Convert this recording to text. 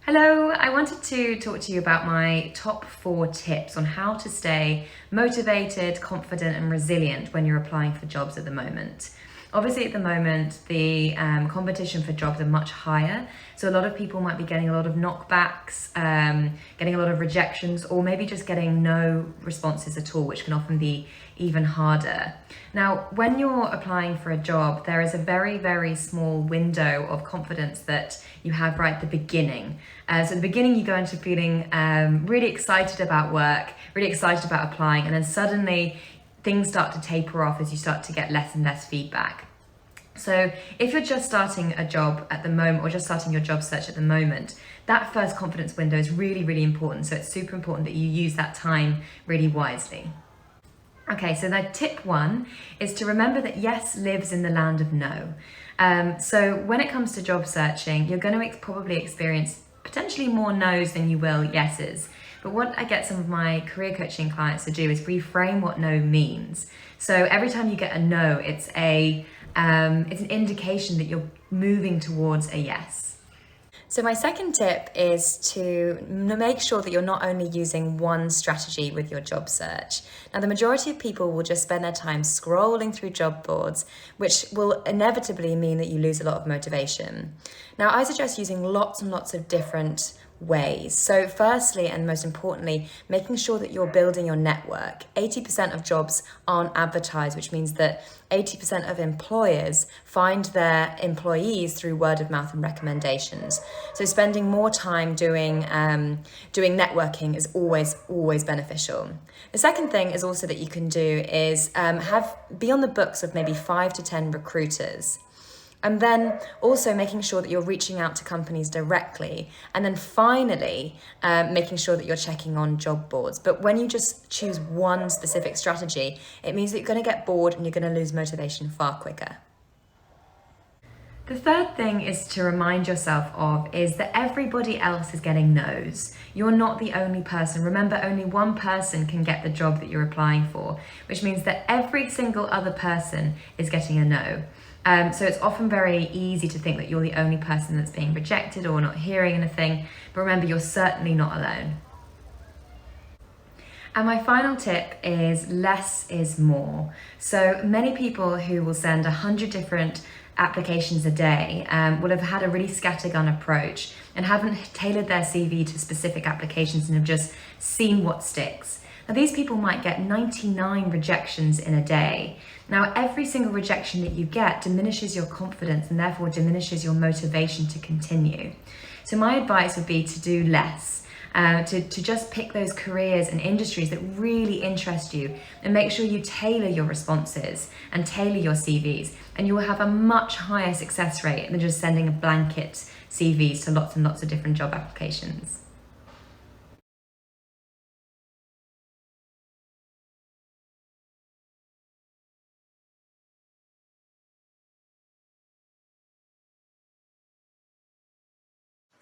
Hello, I wanted to talk to you about my top 4 tips on how to stay motivated, confident, and resilient when you're applying for jobs at the moment. Obviously, at the moment, the competition for jobs are much higher. So a lot of people might be getting a lot of knockbacks, getting a lot of rejections, or maybe just getting no responses at all, which can often be even harder. Now, when you're applying for a job, there is a very, very small window of confidence that you have right at the beginning. So at the beginning, you go into feeling really excited about work, really excited about applying, and then suddenly things start to taper off as you start to get less and less feedback. So if you're just starting a job at the moment or just starting your job search at the moment, that first confidence window is really, really important. So it's super important that you use that time really wisely. Okay, so the tip 1 is to remember that yes lives in the land of no. So when it comes to job searching, you're going to probably experience potentially more no's than you will yeses. But what I get some of my career coaching clients to do is reframe what no means. So every time you get a no, it's an indication that you're moving towards a yes. So my second tip is to make sure that you're not only using one strategy with your job search. Now, the majority of people will just spend their time scrolling through job boards, which will inevitably mean that you lose a lot of motivation. Now, I suggest using lots and lots of different ways. So firstly, and most importantly, making sure that you're building your network. 80% of jobs aren't advertised, which means that 80% of employers find their employees through word of mouth and recommendations. So spending more time doing networking is always beneficial. The second thing is also that you can do is be on the books of maybe 5 to 10 recruiters. And then also making sure that you're reaching out to companies directly. And then finally, making sure that you're checking on job boards. But when you just choose one specific strategy, it means that you're going to get bored and you're going to lose motivation far quicker. The third thing is to remind yourself of is that everybody else is getting no's. You're not the only person. Remember, only one person can get the job that you're applying for, which means that every single other person is getting a no. So it's often very easy to think that you're the only person that's being rejected or not hearing anything, but remember, you're certainly not alone. And my final tip is less is more. So many people who will send 100 different applications a day will have had a really scattergun approach and haven't tailored their CV to specific applications and have just seen what sticks. Now, these people might get 99 rejections in a day. Now, every single rejection that you get diminishes your confidence and therefore diminishes your motivation to continue. So my advice would be to do less, to just pick those careers and industries that really interest you and make sure you tailor your responses and tailor your CVs, and you will have a much higher success rate than just sending a blanket CVs to lots and lots of different job applications.